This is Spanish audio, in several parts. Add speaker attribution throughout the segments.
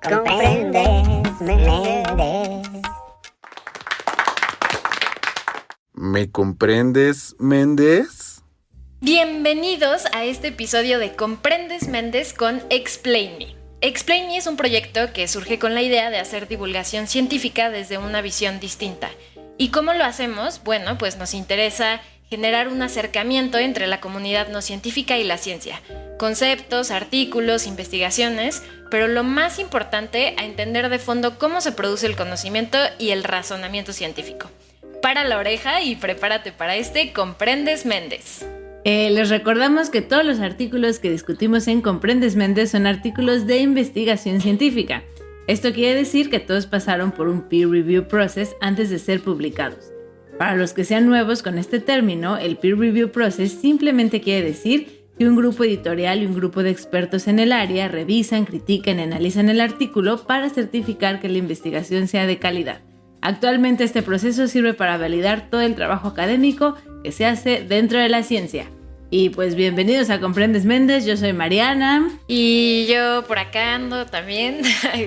Speaker 1: Comprendes, Méndez.
Speaker 2: ¿Me comprendes, Méndez?
Speaker 3: Bienvenidos a este episodio de Comprendes, Méndez con Explain Me. Explain Me es un proyecto que surge con la idea de hacer divulgación científica desde una visión distinta. ¿Y cómo lo hacemos? Bueno, pues nos interesa generar un acercamiento entre la comunidad no científica y la ciencia. Conceptos, artículos, investigaciones, pero lo más importante, a entender de fondo cómo se produce el conocimiento y el razonamiento científico. Para la oreja y prepárate para Comprendes, Méndez.
Speaker 4: Les recordamos que todos los artículos que discutimos en Comprendes, Méndez son artículos de investigación científica. Esto quiere decir que todos pasaron por un peer review process antes de ser publicados. Para los que sean nuevos con este término, el peer review process simplemente quiere decir que un grupo editorial y un grupo de expertos en el área revisan, critican y analizan el artículo para certificar que la investigación sea de calidad. Actualmente este proceso sirve para validar todo el trabajo académico que se hace dentro de la ciencia. Y pues bienvenidos a Comprendes, Méndez, yo soy Mariana.
Speaker 3: Y yo por acá ando también,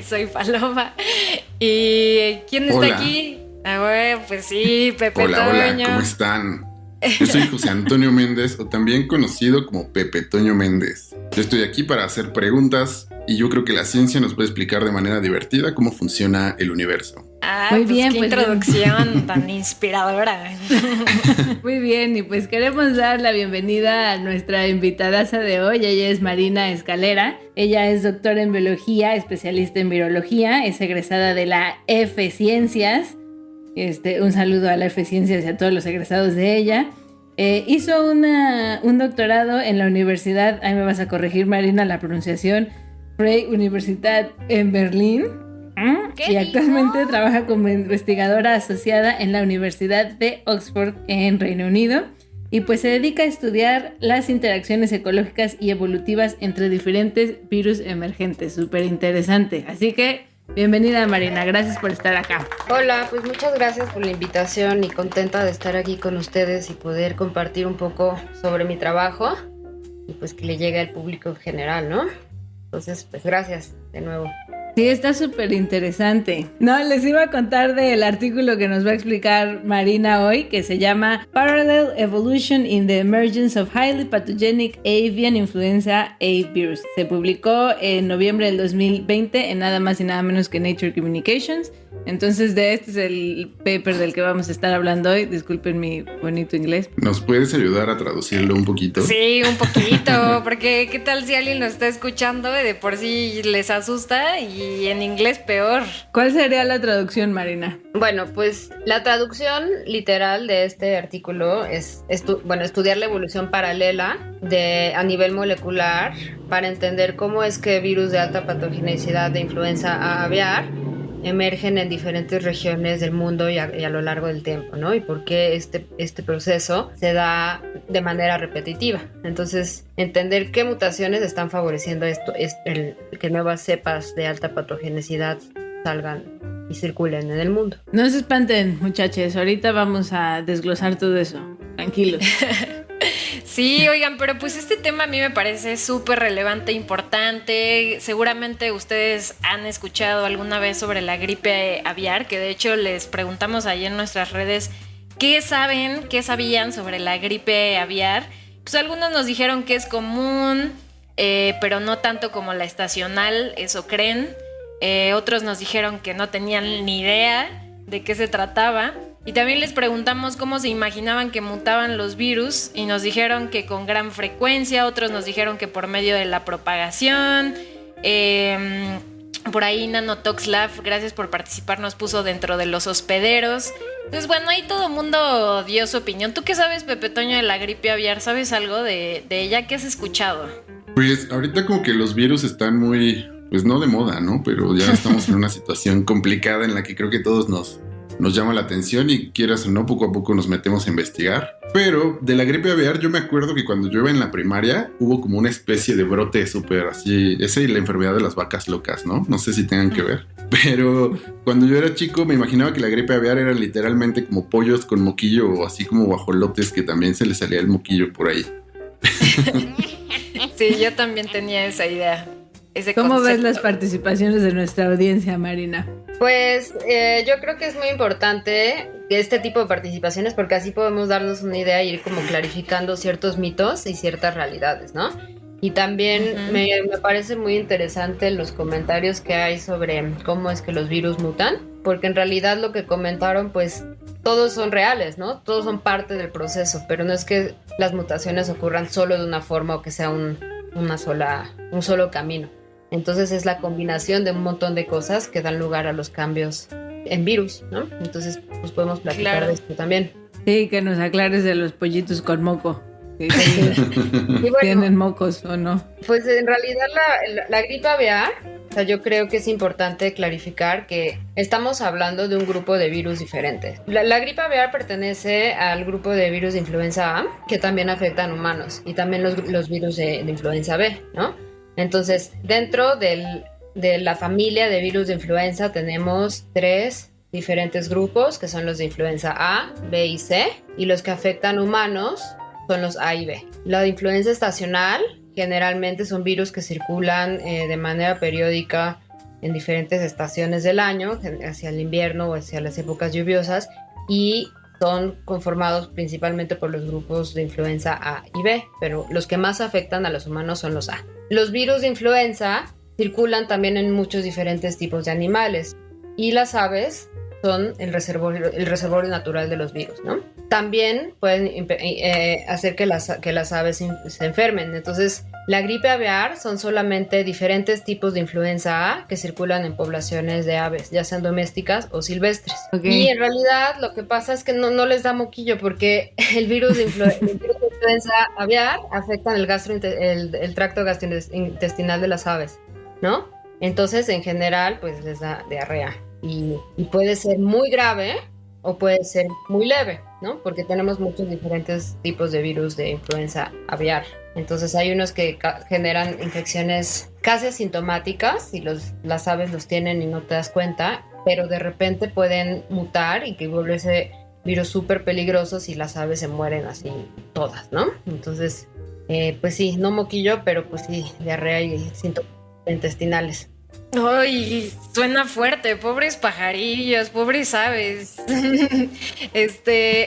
Speaker 3: soy Paloma. ¿Y quién está aquí? Ah, bueno, pues sí, Pepe
Speaker 2: Hola,
Speaker 3: Toño.
Speaker 2: hola, ¿cómo están? Yo soy José Antonio Méndez, o también conocido como Pepe Toño Méndez. Yo estoy aquí para hacer preguntas y yo creo que la ciencia nos puede explicar de manera divertida cómo funciona el universo.
Speaker 3: Ah,
Speaker 4: Muy
Speaker 3: pues
Speaker 4: bien,
Speaker 3: qué
Speaker 4: pues
Speaker 3: introducción tan inspiradora.
Speaker 4: Muy bien, y pues queremos dar la bienvenida a nuestra invitadaza de hoy. Ella es Marina Escalera. Ella es doctora en biología, especialista en virología, es egresada de la F Ciencias. Un saludo a la F Ciencias y a todos los egresados de ella. Hizo un doctorado en la universidad, ahí me vas a corregir, Marina, la pronunciación, Freie Universität en Berlín. Y actualmente trabaja como investigadora asociada en la Universidad de Oxford en Reino Unido. Y pues se dedica a estudiar las interacciones ecológicas y evolutivas entre diferentes virus emergentes. Súper interesante. Así que bienvenida, Marina, gracias por estar acá.
Speaker 5: Hola, pues muchas gracias por la invitación y contenta de estar aquí con ustedes y poder compartir un poco sobre mi trabajo y pues que le llegue al público en general, ¿no? Entonces, pues gracias de nuevo.
Speaker 4: Sí, está súper interesante. No, les iba a contar del artículo que nos va a explicar Marina hoy, que se llama Parallel Evolution in the Emergence of Highly Pathogenic Avian Influenza A Virus. Se publicó en noviembre del 2020 en nada más y nada menos que Nature Communications. Entonces, este es el paper del que vamos a estar hablando hoy. Disculpen mi bonito inglés.
Speaker 2: ¿Nos puedes ayudar a traducirlo un poquito?
Speaker 3: Sí, un poquito, porque ¿qué tal si alguien lo está escuchando y de por sí les asusta y en inglés peor?
Speaker 4: ¿Cuál sería la traducción, Marina?
Speaker 5: Bueno, pues la traducción literal de este artículo es estudiar la evolución paralela a nivel molecular para entender cómo es que virus de alta patogenicidad de influenza aviar emergen en diferentes regiones del mundo y a lo largo del tiempo, ¿no? Y por qué este proceso se da de manera repetitiva. Entonces, entender qué mutaciones están favoreciendo que nuevas cepas de alta patogenicidad salgan y circulen en el mundo.
Speaker 4: No se espanten, muchachos, ahorita vamos a desglosar todo eso. Tranquilos.
Speaker 3: Sí, oigan, pero pues este tema a mí me parece súper relevante, importante. Seguramente ustedes han escuchado alguna vez sobre la gripe aviar, que de hecho les preguntamos ahí en nuestras redes qué sabían sobre la gripe aviar. Pues algunos nos dijeron que es común, pero no tanto como la estacional, eso creen. Otros nos dijeron que no tenían ni idea de qué se trataba. Y también les preguntamos cómo se imaginaban que mutaban los virus y nos dijeron que con gran frecuencia, otros nos dijeron que por medio de la propagación. Por ahí Nanotoxlab, gracias por participar, nos puso dentro de los hospederos. Entonces, bueno, ahí todo el mundo dio su opinión. ¿Tú qué sabes, Pepe Toño, de la gripe aviar? ¿Sabes algo de ella? ¿Qué has escuchado?
Speaker 2: Pues ahorita como que los virus están muy, pues no de moda, ¿no? Pero ya estamos en una situación complicada en la que creo que todos nos llama la atención y quieras o no, poco a poco nos metemos a investigar. Pero de la gripe aviar yo me acuerdo que cuando yo iba en la primaria hubo como una especie de brote súper así, esa y la enfermedad de las vacas locas, ¿no? No sé si tengan que ver. Pero cuando yo era chico me imaginaba que la gripe aviar era literalmente como pollos con moquillo o así como guajolotes que también se les salía el moquillo por ahí.
Speaker 3: Sí, yo también tenía esa idea. ese
Speaker 4: ¿Cómo ves
Speaker 3: concepto.
Speaker 4: las participaciones de nuestra audiencia, Marina?
Speaker 5: Pues yo creo que es muy importante este tipo de participaciones porque así podemos darnos una idea y ir como clarificando ciertos mitos y ciertas realidades, ¿no? Y también me parece muy interesante los comentarios que hay sobre cómo es que los virus mutan, porque en realidad lo que comentaron, pues todos son reales, ¿no? Todos son parte del proceso, pero no es que las mutaciones ocurran solo de una forma o que sea un solo camino. Entonces es la combinación de un montón de cosas que dan lugar a los cambios en virus, ¿no? Entonces pues podemos platicar de esto también.
Speaker 4: Sí, que nos aclares de los pollitos con moco. Sí,
Speaker 5: Y bueno,
Speaker 4: ¿tienen mocos o no?
Speaker 5: pues en realidad la gripe aviar, o sea, yo creo que es importante clarificar que estamos hablando de un grupo de virus diferentes. La gripe aviar pertenece al grupo de virus de influenza A, que también afectan humanos, y también los virus de influenza B, ¿no? Entonces, dentro de la familia de virus de influenza tenemos 3 diferentes grupos, que son los de influenza A, B y C, y los que afectan humanos son los A y B. La de influenza estacional generalmente son virus que circulan de manera periódica en diferentes estaciones del año, hacia el invierno o hacia las épocas lluviosas, y son conformados principalmente por los grupos de influenza A y B, pero los que más afectan a los humanos son los A. Los virus de influenza circulan también en muchos diferentes tipos de animales, y las aves son el reservorio natural de los virus, ¿no? También pueden hacer que las aves se enfermen. Entonces, la gripe aviar son solamente diferentes tipos de influenza A que circulan en poblaciones de aves, ya sean domésticas o silvestres.
Speaker 4: Okay.
Speaker 5: Y en realidad lo que pasa es que no les da moquillo porque el virus de influenza aviar afecta el tracto gastrointestinal de las aves, ¿no? Entonces, en general, pues les da diarrea. Y puede ser muy grave o puede ser muy leve, ¿no? Porque tenemos muchos diferentes tipos de virus de influenza aviar. Entonces hay unos que generan infecciones casi asintomáticas y las aves los tienen y no te das cuenta, pero de repente pueden mutar y que volverse virus súper peligrosos y las aves se mueren así todas, ¿no? Entonces, pues sí, no moquillo, pero pues sí, diarrea y síntomas intestinales.
Speaker 3: Ay, suena fuerte, pobres pajarillos, pobres aves.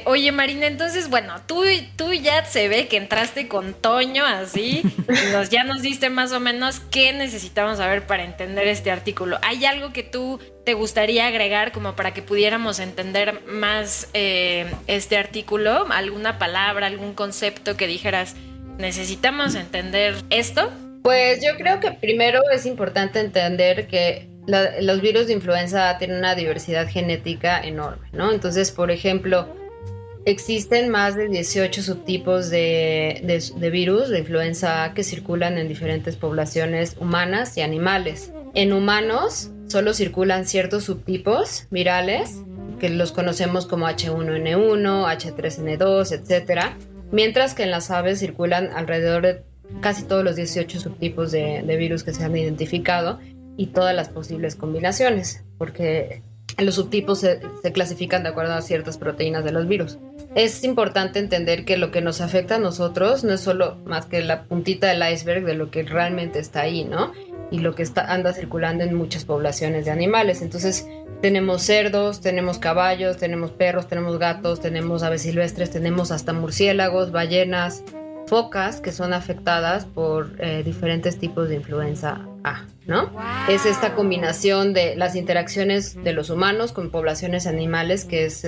Speaker 3: Oye Marina, entonces, bueno, tú ya se ve que entraste con Toño así, ya nos diste más o menos qué necesitamos saber para entender este artículo. ¿Hay algo que tú te gustaría agregar como para que pudiéramos entender más este artículo? ¿Alguna palabra, algún concepto que dijeras, necesitamos entender esto?
Speaker 5: Pues yo creo que primero es importante entender que los virus de influenza tienen una diversidad genética enorme, ¿no? Entonces, por ejemplo, existen más de 18 subtipos de virus de influenza A que circulan en diferentes poblaciones humanas y animales. En humanos solo circulan ciertos subtipos virales, que los conocemos como H1N1, H3N2, etc. Mientras que en las aves circulan alrededor de casi todos los 18 subtipos de virus que se han identificado y todas las posibles combinaciones, porque los subtipos se clasifican de acuerdo a ciertas proteínas de los virus. Es importante entender que lo que nos afecta a nosotros no es solo más que la puntita del iceberg de lo que realmente está ahí, ¿no? Y lo que anda circulando en muchas poblaciones de animales. Entonces tenemos cerdos, tenemos caballos, tenemos perros, tenemos gatos, tenemos aves silvestres, tenemos hasta murciélagos, ballenas, focas que son afectadas por diferentes tipos de influenza A, ¿no?
Speaker 3: Wow.
Speaker 5: Es esta combinación de las interacciones de los humanos con poblaciones animales que es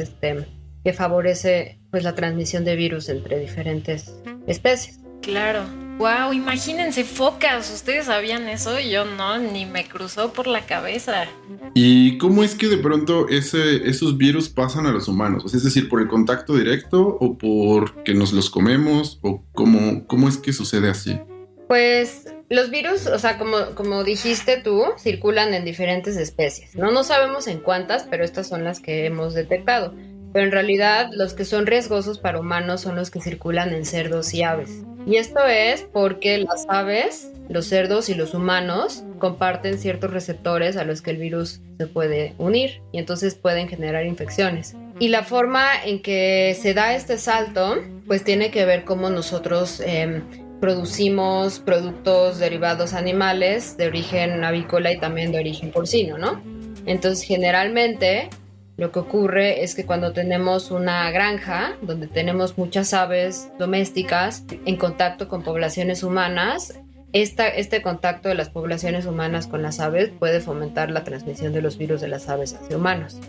Speaker 5: que favorece pues la transmisión de virus entre diferentes especies.
Speaker 3: Claro. Wow, imagínense focas, ¿ustedes sabían eso? Yo no, ni me cruzó por la cabeza.
Speaker 2: ¿Y cómo es que de pronto esos virus pasan a los humanos? O sea, es decir, ¿por el contacto directo o por que nos los comemos? ¿O cómo es que sucede así?
Speaker 5: Pues los virus, o sea, como dijiste tú, circulan en diferentes especies. No sabemos en cuántas, pero estas son las que hemos detectado. Pero en realidad los que son riesgosos para humanos son los que circulan en cerdos y aves. Y esto es porque las aves, los cerdos y los humanos comparten ciertos receptores a los que el virus se puede unir y entonces pueden generar infecciones. Y la forma en que se da este salto, pues tiene que ver cómo nosotros producimos productos derivados animales de origen avícola y también de origen porcino, ¿no? Entonces, generalmente lo que ocurre es que cuando tenemos una granja donde tenemos muchas aves domésticas en contacto con poblaciones humanas, este contacto de las poblaciones humanas con las aves puede fomentar la transmisión de los virus de las aves hacia humanos.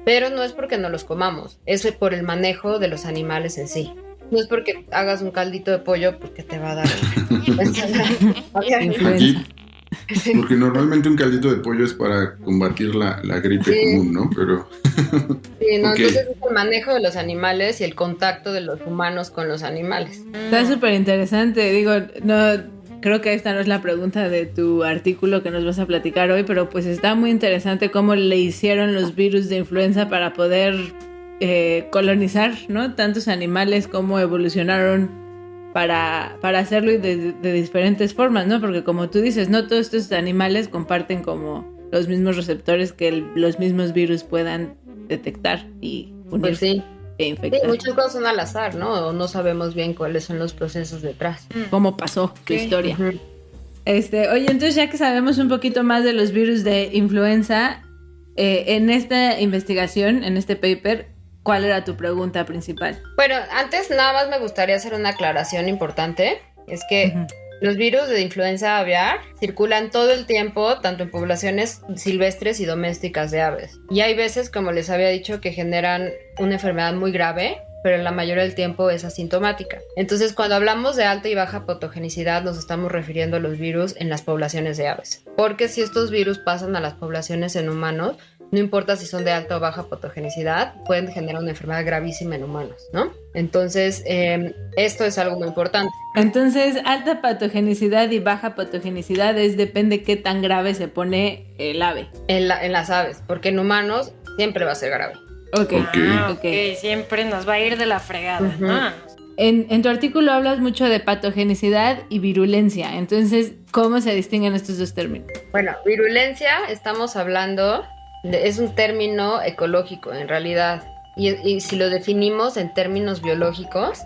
Speaker 5: Pero no es porque no los comamos, es por el manejo de los animales en sí. No es porque hagas un caldito de pollo porque te va a dar
Speaker 2: Aquí, porque normalmente un caldito de pollo es para combatir la gripe común, ¿no? Pero
Speaker 5: sí, no,
Speaker 2: okay.
Speaker 5: Entonces es el manejo de los animales y el contacto de los humanos con los animales.
Speaker 4: Está súper interesante. Digo, no creo que esta no es la pregunta de tu artículo que nos vas a platicar hoy, pero pues está muy interesante cómo le hicieron los virus de influenza para poder colonizar, ¿no? Tantos animales, cómo evolucionaron para hacerlo y de diferentes formas, ¿no? Porque como tú dices, no todos estos animales comparten como los mismos receptores que los mismos virus puedan detectar y unirse.
Speaker 5: Pues sí.
Speaker 4: E infectar.
Speaker 5: Sí, muchas cosas son al azar, ¿no? O no sabemos bien cuáles son los procesos detrás.
Speaker 4: ¿Cómo pasó tu historia?
Speaker 5: Uh-huh.
Speaker 4: Oye, entonces ya que sabemos un poquito más de los virus de influenza, en esta investigación, en este paper, ¿cuál era tu pregunta principal?
Speaker 5: Bueno, antes nada más me gustaría hacer una aclaración importante. Es que los virus de influenza aviar circulan todo el tiempo, tanto en poblaciones silvestres y domésticas de aves. Y hay veces, como les había dicho, que generan una enfermedad muy grave, pero la mayoría del tiempo es asintomática. Entonces, cuando hablamos de alta y baja patogenicidad, nos estamos refiriendo a los virus en las poblaciones de aves. Porque si estos virus pasan a las poblaciones en humanos, no importa si son de alta o baja patogenicidad, pueden generar una enfermedad gravísima en humanos, ¿no? Entonces, esto es algo muy importante.
Speaker 4: Entonces, alta patogenicidad y baja patogenicidad depende qué tan grave se pone el ave.
Speaker 5: En las aves, porque en humanos siempre va a ser grave.
Speaker 4: Ok.
Speaker 3: Siempre nos va a ir de la fregada, ¿no?
Speaker 4: En tu artículo hablas mucho de patogenicidad y virulencia. Entonces, ¿cómo se distinguen estos dos términos?
Speaker 5: Bueno, virulencia, estamos hablando... es un término ecológico en realidad y si lo definimos en términos biológicos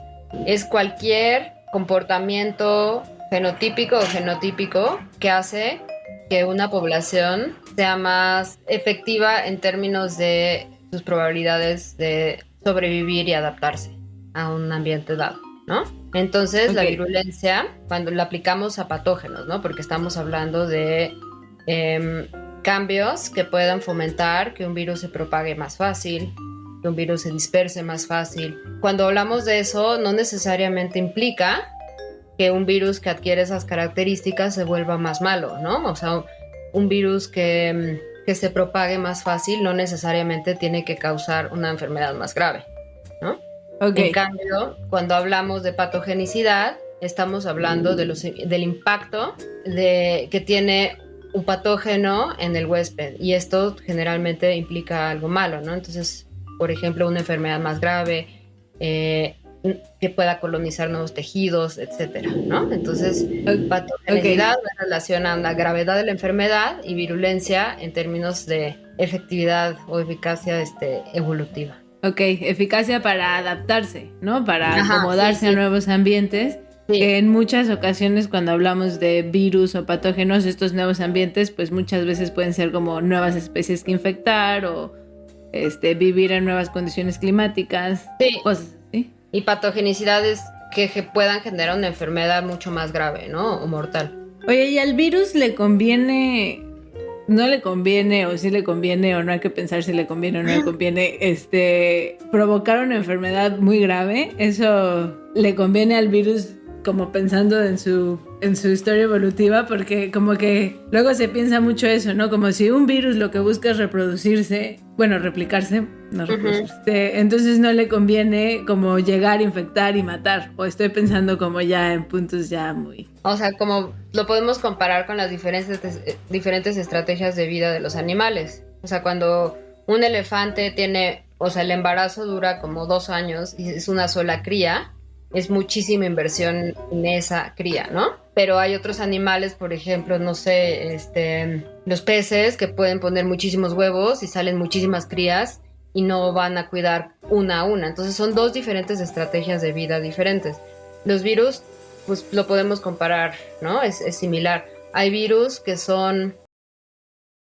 Speaker 5: es cualquier comportamiento fenotípico o genotípico que hace que una población sea más efectiva en términos de sus probabilidades de sobrevivir y adaptarse a un ambiente dado, ¿no? Entonces la virulencia, cuando la aplicamos a patógenos, ¿no? Porque estamos hablando de cambios que puedan fomentar que un virus se propague más fácil, que un virus se disperse más fácil. Cuando hablamos de eso, no necesariamente implica que un virus que adquiere esas características se vuelva más malo, ¿no? O sea, un virus que se propague más fácil no necesariamente tiene que causar una enfermedad más grave, ¿no? En cambio, cuando hablamos de patogenicidad, estamos hablando del impacto que tiene un patógeno en el huésped y esto generalmente implica algo malo, ¿no? Entonces, por ejemplo, una enfermedad más grave que pueda colonizar nuevos tejidos, etcétera, ¿no? Entonces, patogenicidad relaciona la gravedad de la enfermedad y virulencia en términos de efectividad o eficacia evolutiva.
Speaker 4: Ok, eficacia para adaptarse, ¿no? Para acomodarse a nuevos ambientes. Sí. Que en muchas ocasiones cuando hablamos de virus o patógenos, estos nuevos ambientes, pues muchas veces pueden ser como nuevas especies que infectar o vivir en nuevas condiciones climáticas, cosas así.
Speaker 5: Y patogenicidades que puedan generar una enfermedad mucho más grave, ¿no? O mortal.
Speaker 4: Oye, ¿y al virus le conviene, no le conviene, o sí le conviene, o no hay que pensar si le conviene o no le conviene, provocar una enfermedad muy grave? ¿Eso le conviene al virus como pensando en su historia evolutiva? Porque como que luego se piensa mucho eso, ¿no? Como si un virus lo que busca es reproducirse, bueno, replicarse, no reproducirse, entonces no le conviene como llegar, infectar y matar, o estoy pensando como ya en puntos ya muy...
Speaker 5: O sea, como lo podemos comparar con las diferentes estrategias de vida de los animales. O sea, cuando un elefante tiene, o sea, el embarazo dura como 2 años y es una sola cría, es muchísima inversión en esa cría, ¿no? Pero hay otros animales, por ejemplo, no sé, los peces que pueden poner muchísimos huevos y salen muchísimas crías y no van a cuidar una a una. Entonces son 2 diferentes estrategias de vida diferentes. Los virus pues lo podemos comparar, ¿no? Es similar. Hay virus que son